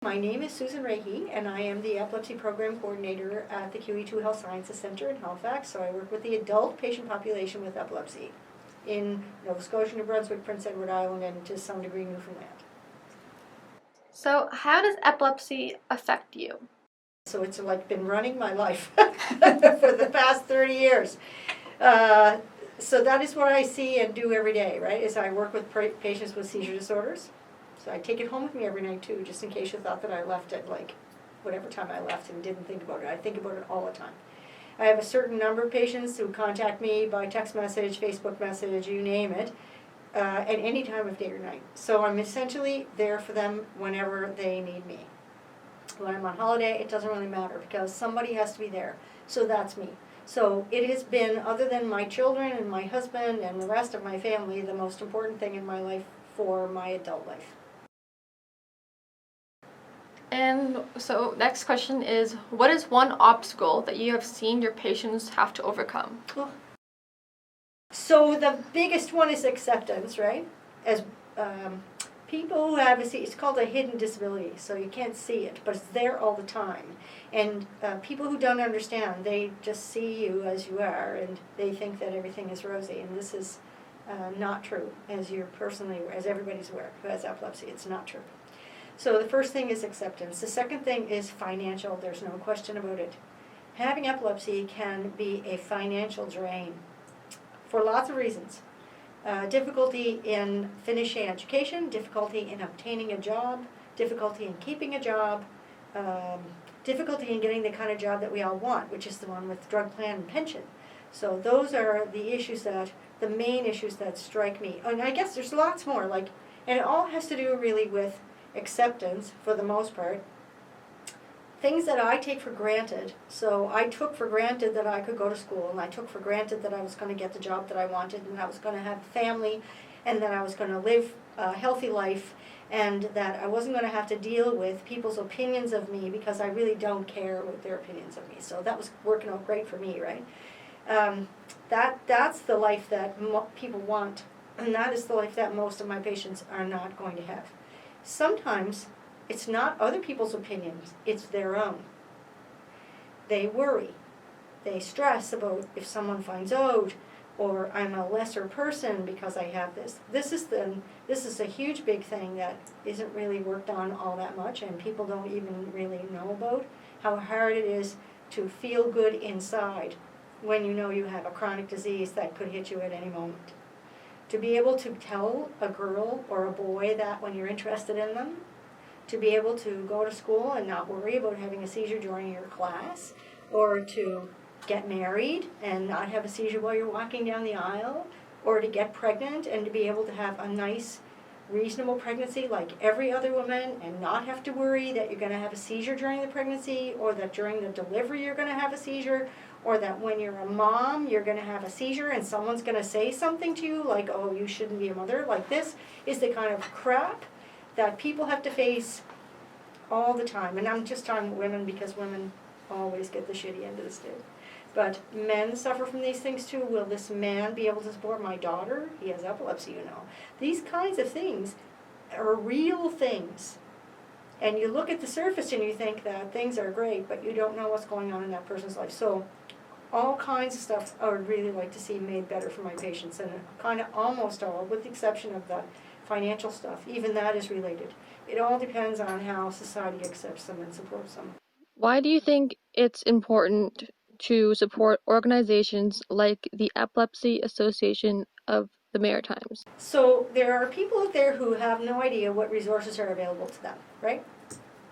My name is Susan Rahey, and I am the Epilepsy Program Co-Ordinator at the QEII Health Sciences Center in Halifax. So I work with the adult patient population with epilepsy in Nova Scotia, New Brunswick, Prince Edward Island, and to some degree Newfoundland. So how does epilepsy affect you? So it's like been running my life for the past 30 years. So that is what I see and do every day, right, is I work with patients with seizure disorders. So I take it home with me every night too, just in case you thought that I left at like whatever time I left and didn't think about it. I think about it all the time. I have a certain number of patients who contact me by text message, Facebook message, you name it, at any time of day or night. So I'm essentially there for them whenever they need me. When I'm on holiday, it doesn't really matter because somebody has to be there. So that's me. So it has been, other than my children and my husband and the rest of my family, the most important thing in my life for my adult life. And so next question is, what is one obstacle that you have seen your patients have to overcome? So the biggest one is acceptance, right? As people who have it's called a hidden disability, so you can't see it, but it's there all the time. And people who don't understand, they just see you as you are, and they think that everything is rosy, and this is not true, as everybody's aware who has epilepsy. It's not true. So the first thing is acceptance. The second thing is financial. There's no question about it. Having epilepsy can be a financial drain for lots of reasons. Difficulty in finishing education, difficulty in obtaining a job, difficulty in keeping a job, difficulty in getting the kind of job that we all want, which is the one with drug plan and pension. So those are the main issues that strike me. And I guess there's lots more, and it all has to do really with acceptance for the most part. Things that I take for granted. So I took for granted that I could go to school, and I took for granted that I was going to get the job that I wanted, and I was going to have a family, and that I was going to live a healthy life, and that I wasn't going to have to deal with people's opinions of me because I really don't care what their opinions of me. So that was working out great for me, right? That's the life that people want, and that is the life that most of my patients are not going to have. Sometimes it's not other people's opinions, it's their own. They worry. They stress about if someone finds out, or I'm a lesser person because I have this. This is a huge big thing that isn't really worked on all that much, and people don't even really know about how hard it is to feel good inside when you know you have a chronic disease that could hit you at any moment. To be able to tell a girl or a boy that when you're interested in them, to be able to go to school and not worry about having a seizure during your class, or to get married and not have a seizure while you're walking down the aisle, or to get pregnant and to be able to have a nice, reasonable pregnancy like every other woman and not have to worry that you're going to have a seizure during the pregnancy, or that during the delivery you're going to have a seizure, or that when you're a mom you're going to have a seizure and someone's going to say something to you like, oh, you shouldn't be a mother. Like, this is the kind of crap that people have to face all the time. And I'm just talking about women because women always get the shitty end of the stick. But men suffer from these things too. Will this man be able to support my daughter? He has epilepsy, you know. These kinds of things are real things. And you look at the surface and you think that things are great, but you don't know what's going on in that person's life. So all kinds of stuff I would really like to see made better for my patients, and kind of almost all, with the exception of the financial stuff, even that is related. It all depends on how society accepts them and supports them. Why do you think it's important to support organizations like the Epilepsy Association of the Maritimes? So there are people out there who have no idea what resources are available to them, right?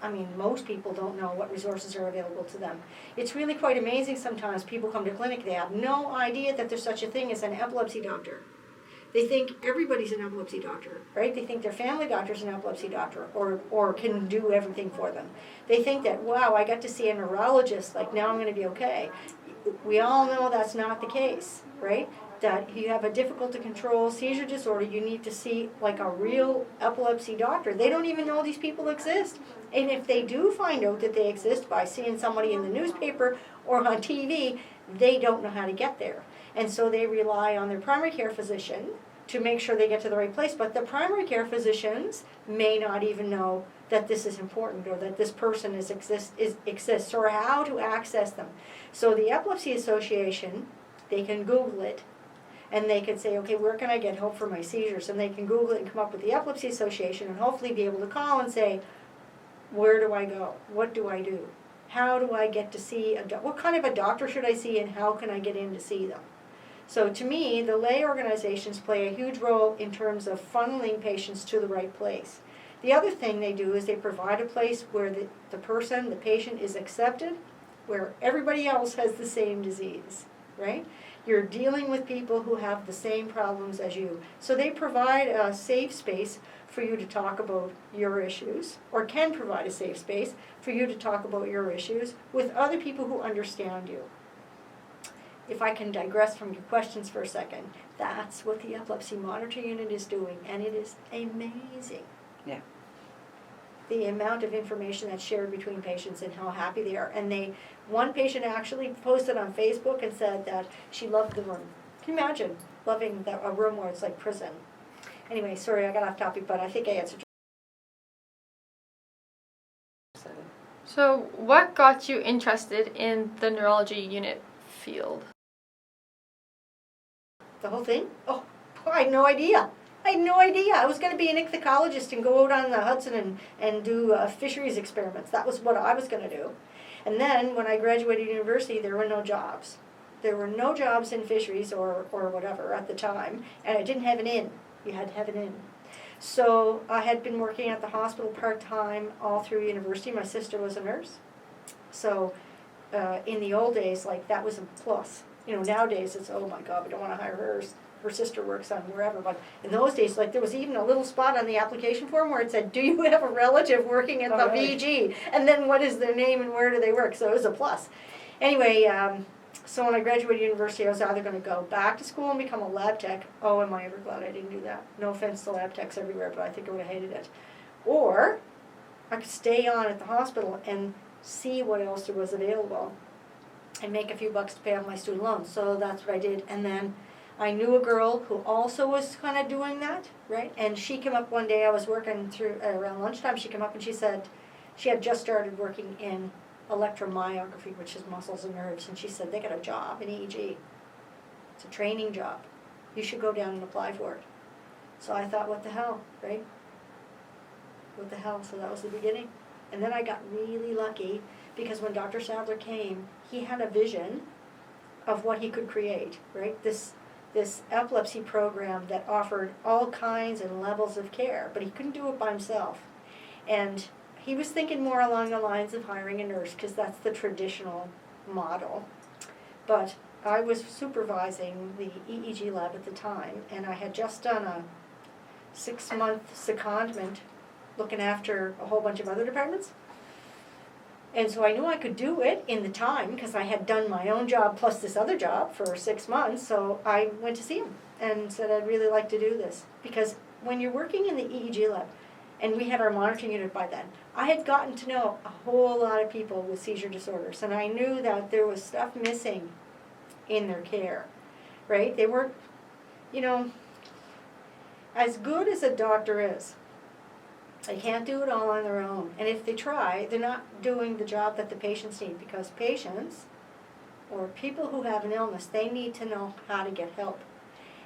I mean, most people don't know what resources are available to them. It's really quite amazing sometimes. People come to clinic, they have no idea that there's such a thing as an epilepsy doctor. They think everybody's an epilepsy doctor, right? They think their family doctor's an epilepsy doctor or can do everything for them. They think that, wow, I got to see a neurologist, like now I'm going to be okay. We all know that's not the case, right? That if you have a difficult to control seizure disorder, you need to see like a real epilepsy doctor. They don't even know these people exist. And if they do find out that they exist by seeing somebody in the newspaper or on TV, they don't know how to get there. And so they rely on their primary care physician to make sure they get to the right place. But the primary care physicians may not even know that this is important or that this person exists or how to access them. So the Epilepsy Association, they can Google it. And they could say, okay, where can I get help for my seizures? And they can Google it and come up with the Epilepsy Association and hopefully be able to call and say, where do I go? What do I do? How do I get to see what kind of a doctor should I see and how can I get in to see them? So to me, the lay organizations play a huge role in terms of funneling patients to the right place. The other thing they do is they provide a place where the person, the patient is accepted, where everybody else has the same disease, right? You're dealing with people who have the same problems as you. So they provide a safe space for you to talk about your issues, or can provide a safe space for you to talk about your issues with other people who understand you. If I can digress from your questions for a second, that's what the Epilepsy Monitoring Unit is doing, and it is amazing. Yeah. The amount of information that's shared between patients and how happy they are. And one patient actually posted on Facebook and said that she loved the room. Can you imagine loving a room where it's like prison? Anyway, sorry, I got off topic, but I think I answered your question. So, what got you interested in the neurology unit field? The whole thing? Oh, I had no idea. I was going to be an ichthyologist and go out on the Hudson and do fisheries experiments. That was what I was going to do. And then when I graduated university, there were no jobs. There were no jobs in fisheries or whatever at the time, and I didn't have an in. You had to have an in. So I had been working at the hospital part-time all through university. My sister was a nurse. So in the old days, like, that was a plus. You know, nowadays it's, oh my God, we don't want to hire her. Her sister works on wherever. But in those days, like, there was even a little spot on the application form where it said, do you have a relative working at the VG? And then what is their name and where do they work? So it was a plus. Anyway, so when I graduated university, I was either going to go back to school and become a lab tech. Oh, am I ever glad I didn't do that. No offense to lab techs everywhere, but I think I would have hated it. Or I could stay on at the hospital and see what else there was available and make a few bucks to pay off my student loans. So that's what I did. And then I knew a girl who also was kind of doing that, right? And she came up one day, I was working through around lunchtime, she came up and she said, she had just started working in electromyography, which is muscles and nerves, and she said, they got a job in EEG. It's a training job. You should go down and apply for it. So I thought, what the hell, right? What the hell? So that was the beginning. And then I got really lucky because when Dr. Sadler came, he had a vision of what he could create, right? This epilepsy program that offered all kinds and levels of care, but he couldn't do it by himself. And he was thinking more along the lines of hiring a nurse because that's the traditional model. But I was supervising the EEG lab at the time, and I had just done a 6-month secondment looking after a whole bunch of other departments. And so I knew I could do it in the time because I had done my own job plus this other job for 6 months. So I went to see him and said, I'd really like to do this. Because when you're working in the EEG lab, and we had our monitoring unit by then, I had gotten to know a whole lot of people with seizure disorders. And I knew that there was stuff missing in their care, right? They weren't, you know, as good as a doctor is, they can't do it all on their own. And if they try, they're not doing the job that the patients need, because patients or people who have an illness, they need to know how to get help.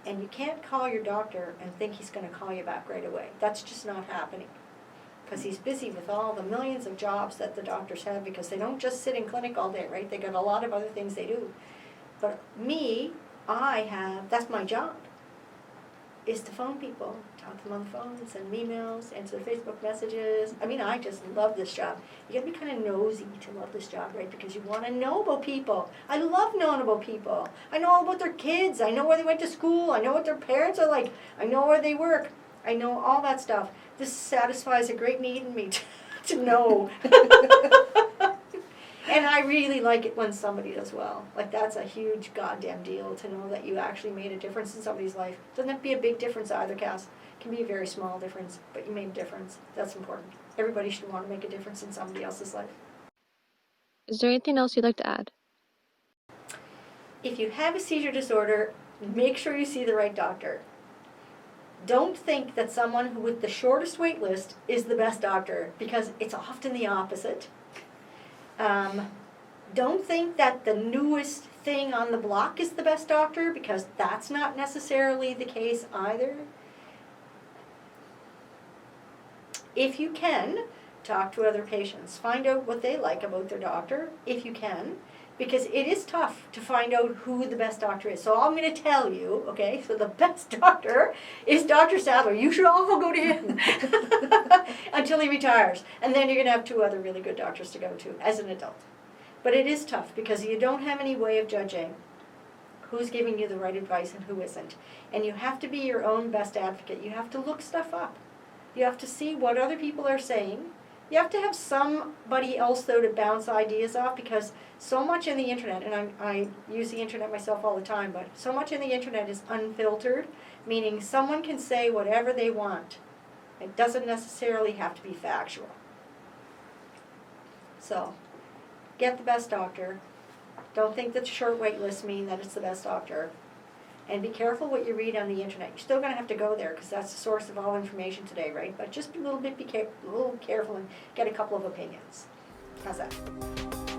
And you can't call your doctor and think he's going to call you back right away. That's just not happening, because he's busy with all the millions of jobs that the doctors have, because they don't just sit in clinic all day, right? They got a lot of other things they do. But me, that's my job, is to phone people, talk to them on the phone, send them emails, answer Facebook messages. I mean, I just love this job. You gotta be kind of nosy to love this job, right? Because you want to know about people. I love knowing about people. I know all about their kids. I know where they went to school. I know what their parents are like. I know where they work. I know all that stuff. This satisfies a great need in me to know. And I really like it when somebody does well. Like, that's a huge goddamn deal to know that you actually made a difference in somebody's life. Doesn't have to be a big difference either, Cass. It can be a very small difference, but you made a difference. That's important. Everybody should want to make a difference in somebody else's life. Is there anything else you'd like to add? If you have a seizure disorder, make sure you see the right doctor. Don't think that someone who with the shortest wait list is the best doctor, because it's often the opposite. Don't think that the newest thing on the block is the best doctor, because that's not necessarily the case either. If you can, talk to other patients. Find out what they like about their doctor, if you can, because it is tough to find out who the best doctor is. So I'm going to tell you, okay, so the best doctor is Dr. Sadler. You should all go to him until he retires. And then you're going to have 2 other really good doctors to go to as an adult. But it is tough because you don't have any way of judging who's giving you the right advice and who isn't. And you have to be your own best advocate. You have to look stuff up. You have to see what other people are saying. You have to have somebody else, though, to bounce ideas off, because so much in the internet, and I use the internet myself all the time, but so much in the internet is unfiltered, meaning someone can say whatever they want. It doesn't necessarily have to be factual. So, get the best doctor. Don't think that short wait lists mean that it's the best doctor. And be careful what you read on the internet. You're still going to have to go there because that's the source of all information today, right? But just a little bit, a little careful and get a couple of opinions. How's that?